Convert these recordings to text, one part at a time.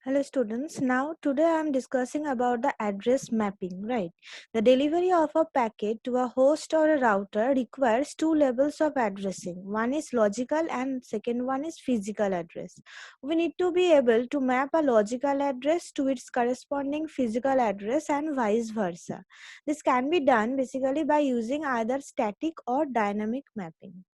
Hello students, now today I am discussing about the address mapping, right? The delivery of a packet to a host or a router requires two levels of addressing. One is logical and second one is physical address. We need to be able to map a logical address to its corresponding physical address and vice versa. This can be done basically by using either static or dynamic mapping.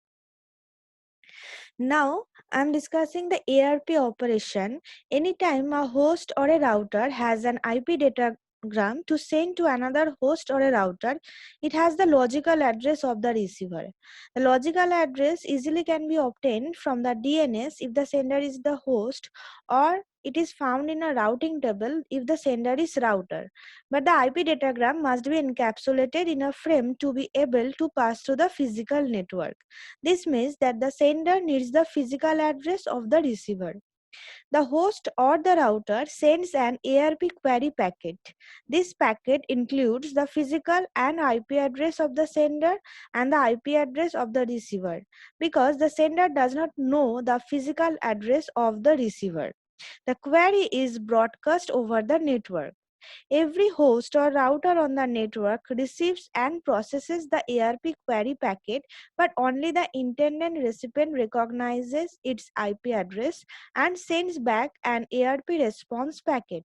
Now, I'm discussing the ARP operation. Anytime a host or a router has an IP datagram to send to another host or a router, it has the logical address of the receiver. The logical address easily can be obtained from the DNS if the sender is the host, or it is found in a routing table if the sender is router. But the IP datagram must be encapsulated in a frame to be able to pass through the physical network. This means that the sender needs the physical address of the receiver. The host or the router sends an ARP query packet. This packet includes the physical and IP address of the sender and the IP address of the receiver, because the sender does not know the physical address of the receiver. The query is broadcast over the network. Every host or router on the network receives and processes the ARP query packet, but only the intended recipient recognizes its IP address and sends back an ARP response packet.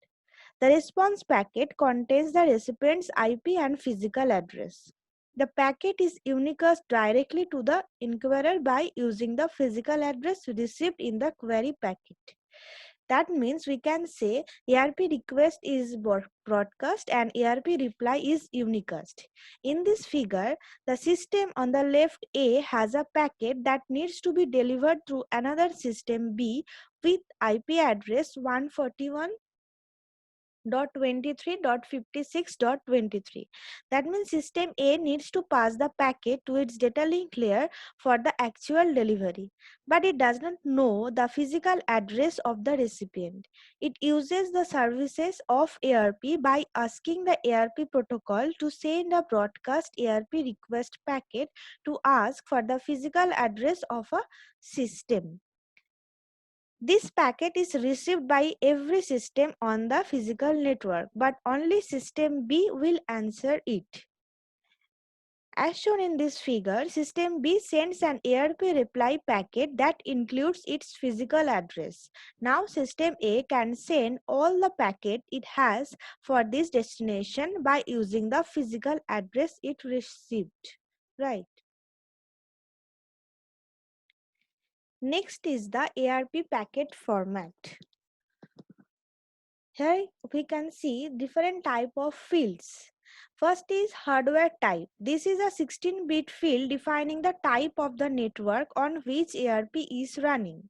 The response packet contains the recipient's IP and physical address. The packet is unicast directly to the inquirer by using the physical address received in the query packet. That means we can say ARP request is broadcast and ARP reply is unicast. In this figure, the system on the left A has a packet that needs to be delivered through another system B with IP address 141.23.56.23. That means system A needs to pass the packet to its data link layer for the actual delivery, but it does not know the physical address of the recipient. It uses the services of ARP by asking the ARP protocol to send a broadcast ARP request packet to ask for the physical address of a system. This packet is received by every system on the physical network, but only system B will answer it. As shown in this figure, system B sends an ARP reply packet that includes its physical address. Now system A can send all the packet it has for this destination by using the physical address it received. Right. Next is the ARP packet format. Here we can see different type of fields. First is hardware type. This is a 16-bit field defining the type of the network on which ARP is running.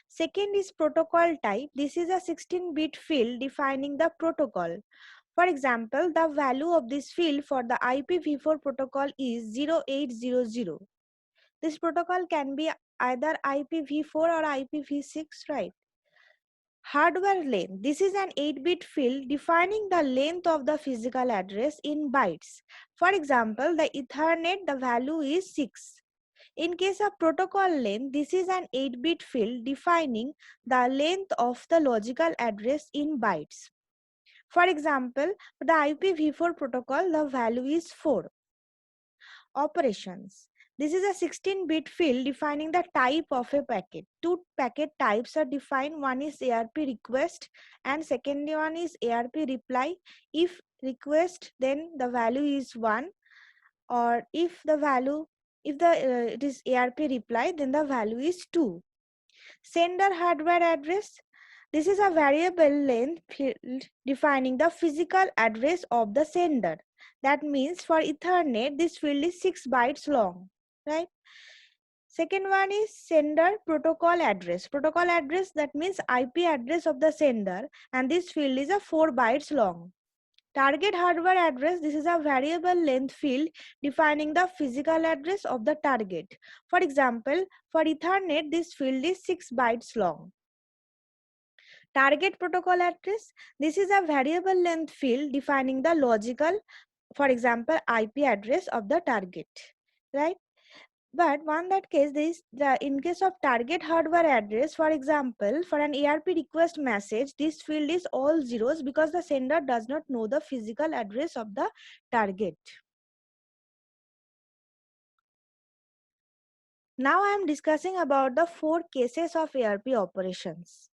Second is protocol type. This is a 16-bit field defining the protocol. For example, the value of this field for the IPv4 protocol is 0800. This protocol can be either IPv4 or IPv6, right? Hardware length. This is an 8-bit field defining the length of the physical address in bytes. For example, the Ethernet, the value is 6. In case of protocol length, this is an 8-bit field defining the length of the logical address in bytes. For example, the IPv4 protocol, the value is 4. Operations. This is a 16-bit field defining the type of a packet. Two packet types are defined. One is ARP request and second one is ARP reply. If request, then the value is 1, or if it is ARP reply, then the value is 2. Sender hardware address. This is a variable length field defining the physical address of the sender. That means for Ethernet, this field is 6 bytes long, right? Second one is sender protocol address. Protocol address, that means IP address of the sender, and this field is a 4 bytes long. Target hardware address. This is a variable length field defining the physical address of the target. For example, for Ethernet, this field is 6 bytes long. Target protocol address. This is a variable length field defining the logical, for example, IP address of the target, right? But one that case this the in case of target hardware address, for example, for an ARP request message, this field is all zeros because the sender does not know the physical address of the target. Now I am discussing about the 4 cases of ARP operations.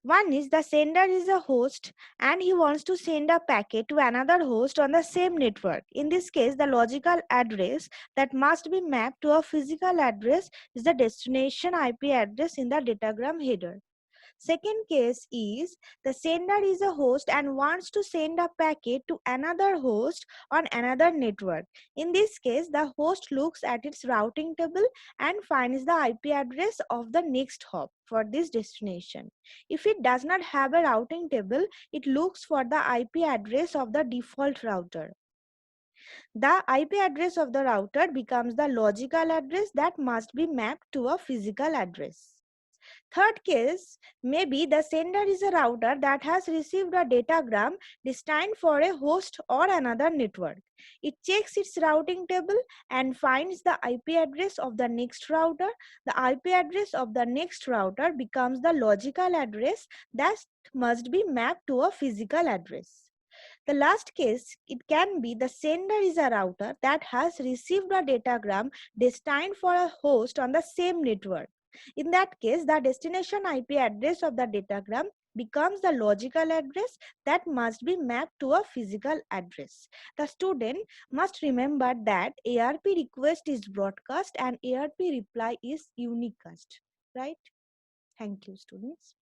One is the sender is a host and he wants to send a packet to another host on the same network. In this case, the logical address that must be mapped to a physical address is the destination IP address in the datagram header. Second case is the sender is a host and wants to send a packet to another host on another network. In this case, the host looks at its routing table and finds the IP address of the next hop for this destination. If it does not have a routing table, it looks for the IP address of the default router. The IP address of the router becomes the logical address that must be mapped to a physical address. Third case, maybe the sender is a router that has received a datagram destined for a host or another network. It checks its routing table and finds the IP address of the next router. The IP address of the next router becomes the logical address that must be mapped to a physical address. The last case, it can be the sender is a router that has received a datagram destined for a host on the same network. In that case, the destination IP address of the datagram becomes the logical address that must be mapped to a physical address. The student must remember that ARP request is broadcast and ARP reply is unicast, right? Thank you, students.